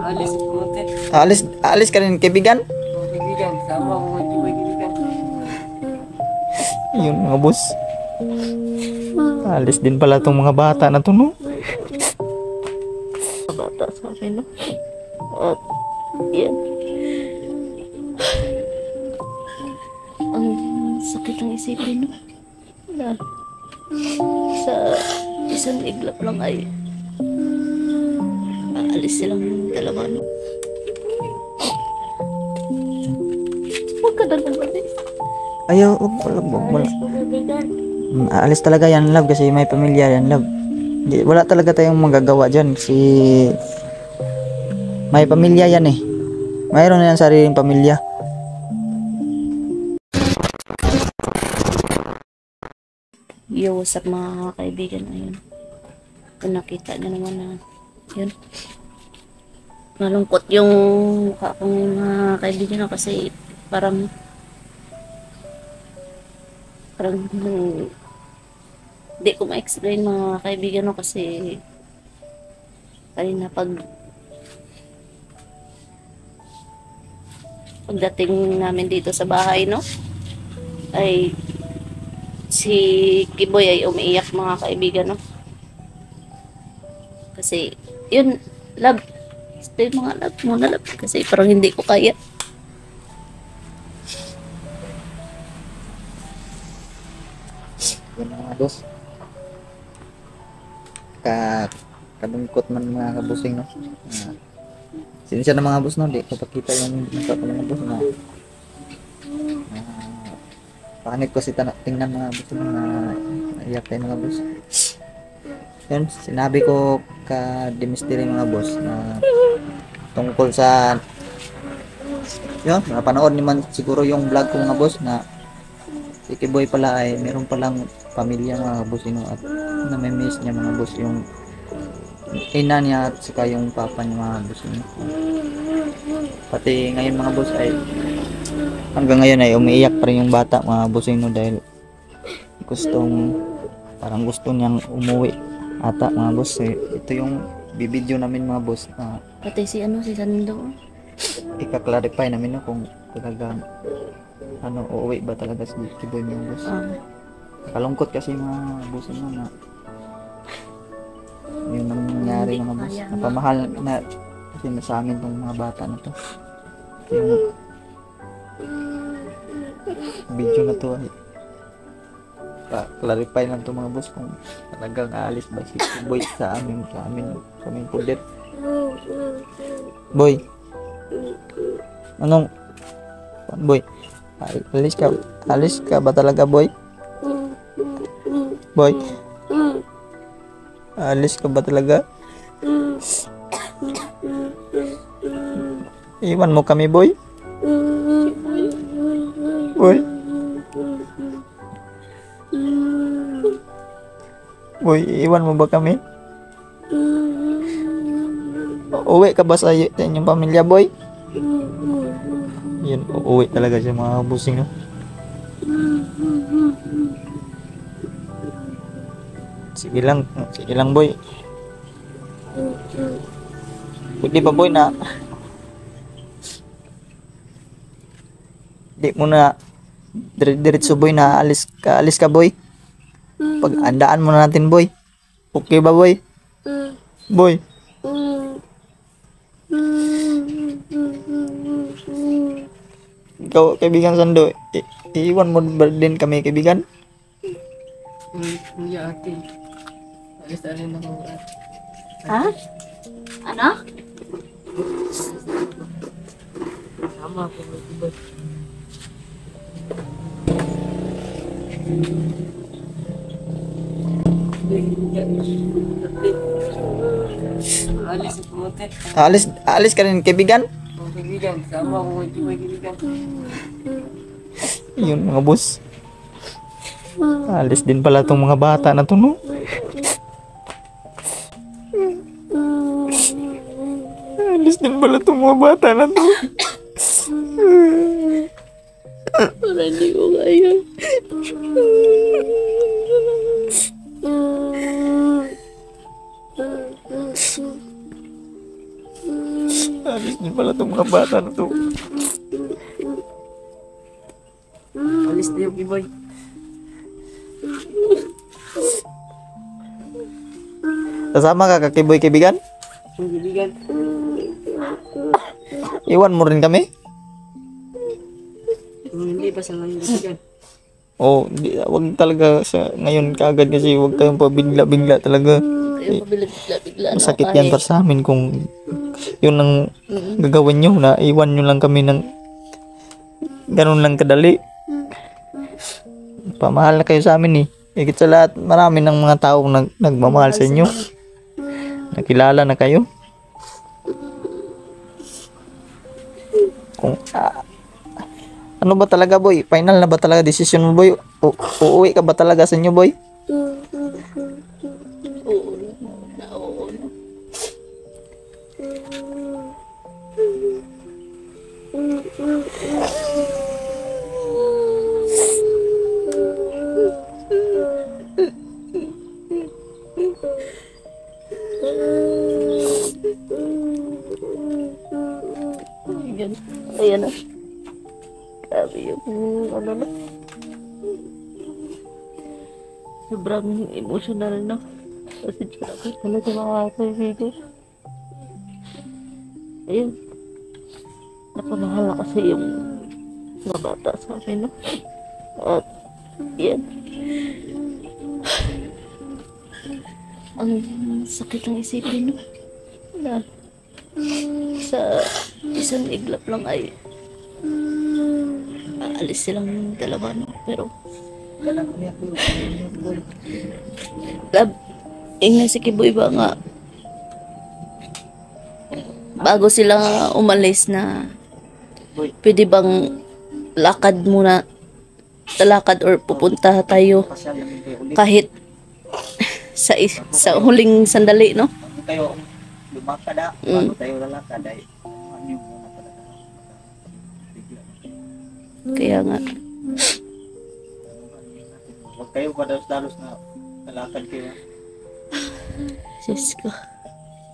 Alis ko te. Alis ka rin kaibigan? Kaibigan, sama ko kaibigan. Yun mga boss. Alis din pala tong mga bata na to, no? Bata sa akin, no? At yan, ang sakit ng isipin, no? Na sa isang iglap lang ay aalis silang dalawa, no? Huwag ka na naman, eh. Ayaw, wala. Aalis ko, kaibigan. Aalis talaga yan, love, kasi may pamilya yan, love. Wala talaga tayong magagawa dyan kasi may pamilya yan eh. Mayroon na yan sariling pamilya. Yo, what's up mga kaibigan? Ayun. Kung nakita nyo naman na yun. Malungkot yung mukha kong mga kaibigan na kasi parang hindi ko ma-explain mga kaibigan no kasi kanina pagdating namin dito sa bahay no ay si Kiboy ay umiiyak mga kaibigan no kasi yun love stay mga love muna love kasi parang hindi ko kaya. Yan mga boss. Kalungkot man mga kabusing, no? Sinisya na mga boss, no? Di ko pakita yung mukha ko mga boss na panik ko si tingnan mga boss na naiyak tayo mga boss. Yan, sinabi ko ka Demisteri mga boss na tungkol sa yun, napanood naman siguro yung vlog ko mga boss na si Kiboy pala ay meron palang pamilya mga boss at nami-miss niya mga boss yung ina niya at saka yung papa niya mga boss pati ngayon mga boss ay hanggang ngayon ay umiiyak pa rin yung bata mga boss dahil parang gusto niyang umuwi ata mga boss ito yung bibidyo namin mga boss na Pati si Sando ika-clarify namin kung talagang uuwi ba talaga si Kiboy mga boss. Kalungkot kasi mga boss na yun ang nangyari mga boss. Napamahal na kasi sa amin tong mga bata na to. Yung video na to ay pa-clarify lang to mga boss kung talagang aalis ba si Kiboy sa amin pudet. Boy. Anong Boy? Alis ka ba talaga, boy? Boy? Alis ka ba talaga? Iwan mo kami, boy? Boy? Boy, iwan mo ba kami? Uwi ka ba sa inyong pamilya, boy? Yun, uuwi talaga siya mga busing, no? Sige lang boy. Pwede ba boy na di mo na diretso boy na alis ka boy? Pag andaan muna natin boy. Okay ba boy? Boy. Ikaw, kaibigan Sando, iiwan mo ba din kami, kaibigan? Kuya ate. Alis na rin ako. Ha? Ano? Sama ako kaibigan. Alis ko te. Alis ka rin, kaibigan? Kaibigan, sama ko kaibigan. Yun mga boss. Alis din pala tong mga bata na to, no? Alis din pala tong mga bata na to. Para hindi ko kaya. Alis din pala itong mga bata na to. Alis na yung Kiboy. Kasama ka kakiboy kaibigan? Yung kaibigan. Iwan mo rin kami? Hindi pa sa mga kaibigan. Oh, wag talaga sa ngayon kaagad kasi wag kayong pabigla-bigla talaga. Kayo pabigla-bigla. Masakit yan para sa amin kung yun ang gagawin nyo na iwan nyo lang kami ng ganun lang kadali. Pamahal na kayo sa amin eh. Higit sa lahat, marami ng mga taong nagmamahal sa inyo. Nakilala na kayo. Kung ano ba talaga boy? Final na ba talaga decision mo boy? Uuwi ka ba talaga sa inyo boy? Oo na. Oo na. Ayan. Ayan na. Grabe yung ano na. Sobrang emotional na. Kasi grabe talaga mga kaibigan. Ayun. Napamahal na kasi yung mga bata sa amin, no? At yan. Ang sakit ng isipin, no? Na sa isang iglap lang ay aalis silang dalawa, no? Pero lab, ingna si Kiboy ba nga bago sila umalis na pwede bang lakad muna, talakad or pupunta tayo kahit sa huling sandali, no? Kayo lumakad bago tayo lalakad ay ano yung muna talaga. Kaya nga Huwag kayo padalos-dalos na lalakad kayo. Diyos ko,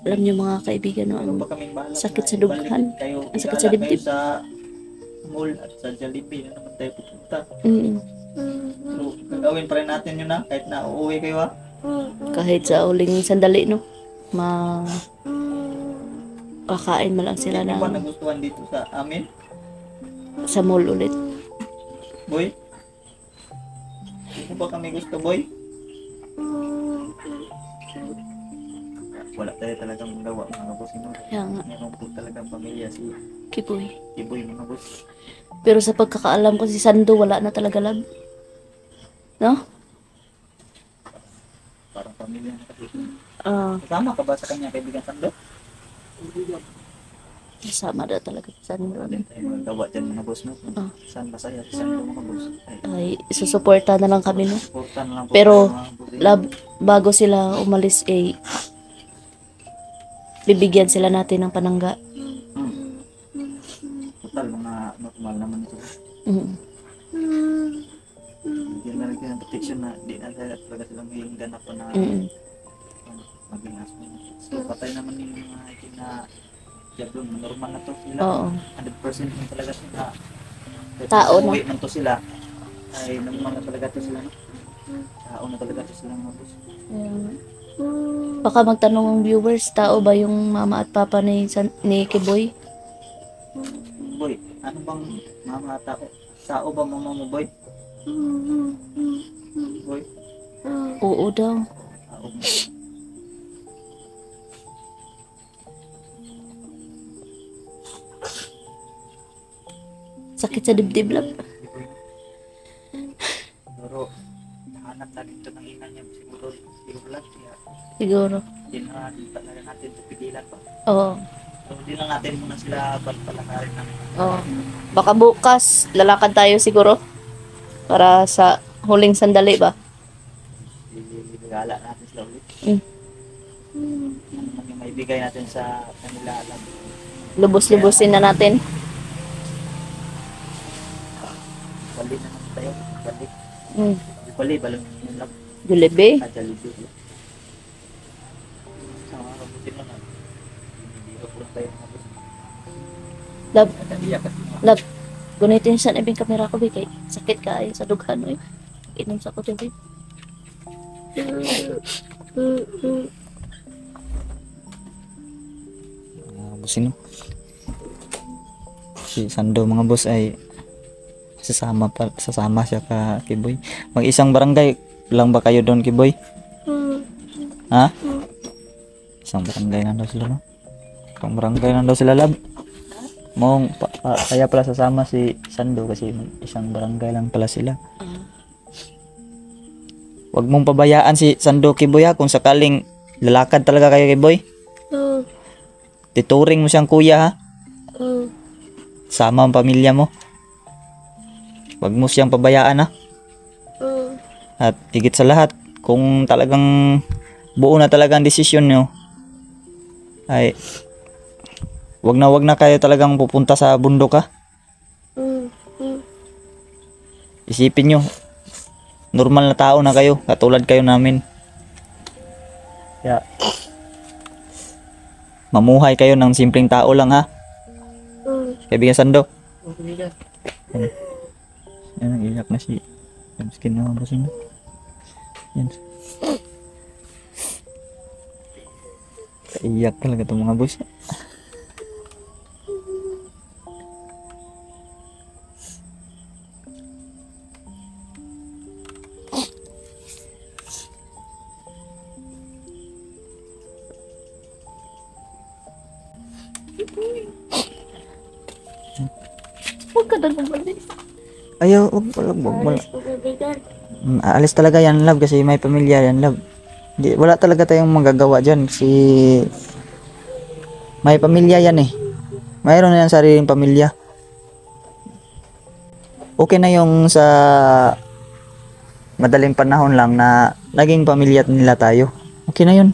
alam niyo mga kaibigan, no, ang Huwag pa kaming bahala. sakit sa dughan, ang sakit sa dibdib. Sa mall at sa Jollibee na naman tayo pupunta. So, gagawin pa rin natin yun na kahit na uuwi kayo Kahit sa huling sandali, no? Kakain man lang sila Hindi ba ng nagustuhan dito sa amin? sa mall ulit. Boy? Hindi mo ba kami gusto, boy? Wala tayo talagang magawa mga boss. Kaya nga, Meron po talagang pamilya si Kiboy. Boy mga boss. Pero sa pagkakaalam ko si Sando, wala na talaga lab. No? Parang pamilya na kasi. Ah, Kasama ka ba sa kanya kaibigan Sando? kasama na talaga si Sando. Wala tayo magawa dyan mga boss. No? Saan masaya si Sando mga boss? Ay, isusuporta na lang kami, no? Supportan na lang po Pero, tayo, mga boss. lab, bago sila umalis, bibigyan sila natin ng panangga. Total mga normal naman ito. Bigyan na rin kayo ng protection na di na talaga silang maging ganap pa na maging aso. So patay naman yung mga itim na jablon, normal na to sila. Oo. 100% na talaga sila. Tao na. Uwi man to sila. Ay normal na talaga to sila. No? Tao na talaga to sila mga boss. Baka magtanong ang viewers, tao ba yung mama at papa ni Kiboy? Boy, ano bang mga tao? Tao ba mama mo boy? Boy? Oo daw. Tao mo. Sakit sa dibdib lab. Siguro, nahanap na rin ito ng ina niya. Siguro lang siya. Siguro. Hindi na talaga natin ito pigilan pa. Oo. So, hindi lang natin muna sila palakarin ng Oo. Baka bukas, lalakad tayo siguro. Para sa huling sandali ba? gala natin sila ulit. Ano man yung maibigay natin sa kanila alam. Lubos-lubosin na natin. Bali na naman tayo. Bali. Bali, balong yun lang. Jollibee. Jollibee. Sa mga kabutin na hindi ko lang tayo mga boss. Love, Iyak. love. Gunitin siya na ibing kamera ko, kay sakit ka ay sa dughan, oy. Inom sa ko, babe. Mga boss, si Sando mga boss ay sasama siya ka Kiboy. Mag-isang barangay lang ba kayo doon, Kiboy? Ha? Isang barangay lang daw sila, no? Isang barangay lang daw sila, lab. Kaya pala sasama si Sando kasi isang barangay lang pala sila. Huwag mong pabayaan si Sando, Kiboy, ha? Kung sakaling lalakad talaga kayo, Kiboy. Tituring mo siyang kuya, ha? Sama ang pamilya mo. Huwag mo siyang pabayaan, ha? At higit sa lahat, kung talagang buo na talaga ang desisyon nyo, ay wag na kayo talagang pupunta sa bundok, ha? Isipin nyo, normal na tao na kayo, katulad kayo namin. Kaya mamuhay kayo ng simpleng tao lang, ha? Kaibigan Sando. Oo, kaibigan. Yan, iyak na si Skin na boss yun. Yan. Iyak talaga itong mga boss. Huwag ka dagang balik. Ayaw, wag wala. Aalis talaga yan, love, kasi may pamilya yan, love. Wala talaga tayong magagawa dyan. May pamilya yan, eh. Mayroon na yan sariling pamilya. Okay na yung sa madaling panahon lang na naging pamilya nila tayo. Okay na yun.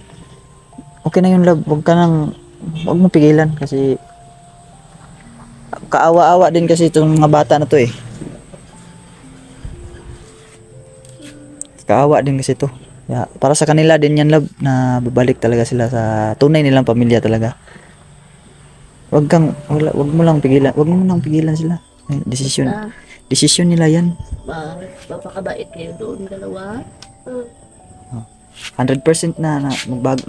Okay na yun, love. Huwag mo pigilan kasi kaawa-awa din kasi itong mga bata na to, eh. Kaawa din kasi to. Yeah, para sa kanila din yan, love, na babalik talaga sila sa tunay nilang pamilya talaga. Wag mo lang pigilan sila. Desisyon nila yan. Papakabait kayo doon, dalawa. 100% na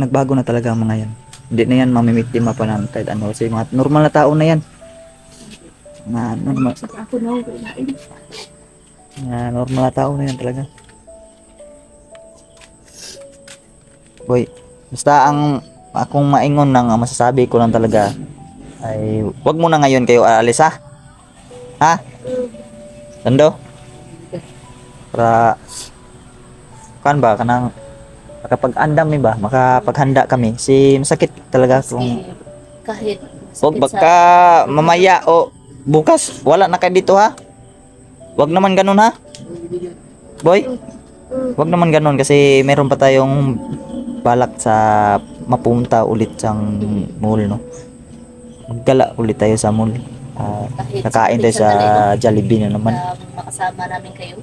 nagbago na talaga ang mga yan. Hindi na yan mamimiktima pa ng kahit ano. Kasi mga normal na tao na yan. Ako na, kailangan. Normal na tao na yan talaga. Boy, basta akong maingon lang, ang masasabi ko lang talaga ay wag mo na ngayon kayo aalis, ha? Ha? Sando? Para kan ba kanang makapag-andam ba? Makapaghanda kami. Masakit talaga kung Kahit wag baka mamaya o bukas wala na kayo dito, ha? Wag naman ganun, ha? Boy, wag naman ganun kasi meron pa tayong balak sa mapunta ulit sa mall, no? Maggala ulit tayo sa mall. Kakain tayo sa Jollibee na naman. Makasama namin kayo.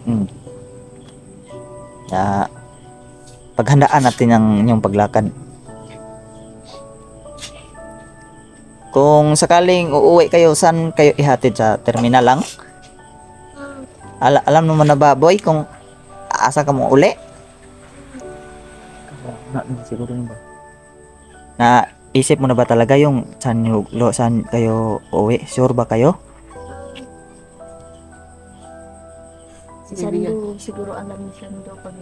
Paghandaan natin ang inyong paglakad. Kung sakaling uuwi kayo, saan kayo ihatid? Sa terminal lang? Alam naman na ba, boy, kung asa ka mo uli? Siguro ba? Na isip mo na ba talaga yung saan kayo uwi? Sure ba kayo? Si Sando, siguro alam ni Sando kami.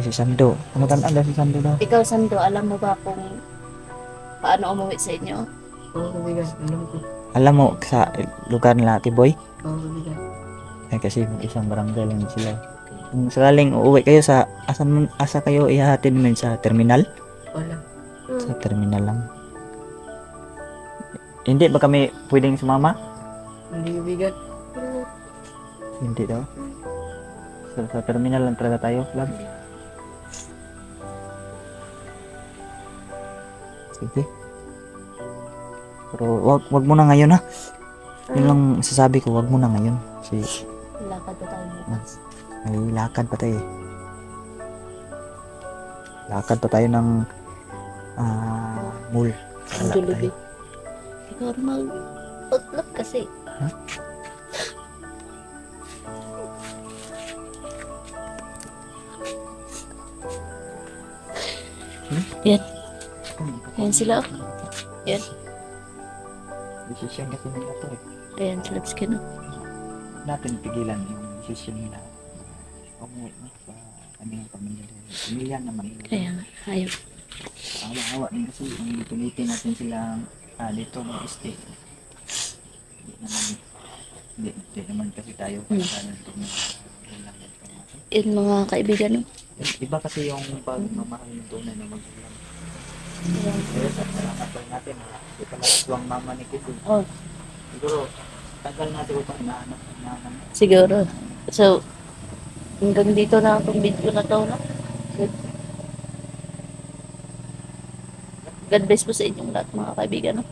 Si Sando. Ano tandaan si Sando daw? Ikaw, Sando, alam mo ba kung paano umuwi sa inyo? Oo, kaibigan. Alam ko. Alam mo sa lugar nila, Kiboy? Oo, kaibigan. Kasi isang barangay lang sila. Kung sakaling uuwi kayo asa kayo ihahatid namin sa terminal? Wala. Sa terminal lang. Hindi ba kami pwedeng sumama? Hindi, kaibigan. Hindi daw. Sa terminal lang talaga tayo, love. Sige. Pero wag mo na ngayon, ha. Yun lang sasabi ko, wag mo na ngayon. Kasi Lakad pa tayo bukas. may lakad pa tayo. Lakad pa tayo ng mall. Jollibee. Ikaw, Utlog kasi. Yan. Ayan sila. Yan. Desisyon kasi nila to eh. Ayan sila skin. Natin pigilan yung desisyon nila. Umuwi na sa kanyang pamilya. Pamilya naman. Kaya nga. Ayaw. Awa-awa din kasi yung pilitin natin silang dito mag-stay. Hindi naman kasi tayo para dito na Yan mga kaibigan. No? iba kasi yung pagmamahal ng tunay na magulang. Ayan. Pero sa salamat lang natin, hindi pala tuwang mama ni Kiko. Oh, Siguro, tagal natin ko pang hinahanap. siguro. So, hanggang dito na itong video na to. No? God bless po sa inyong lahat mga kaibigan. No?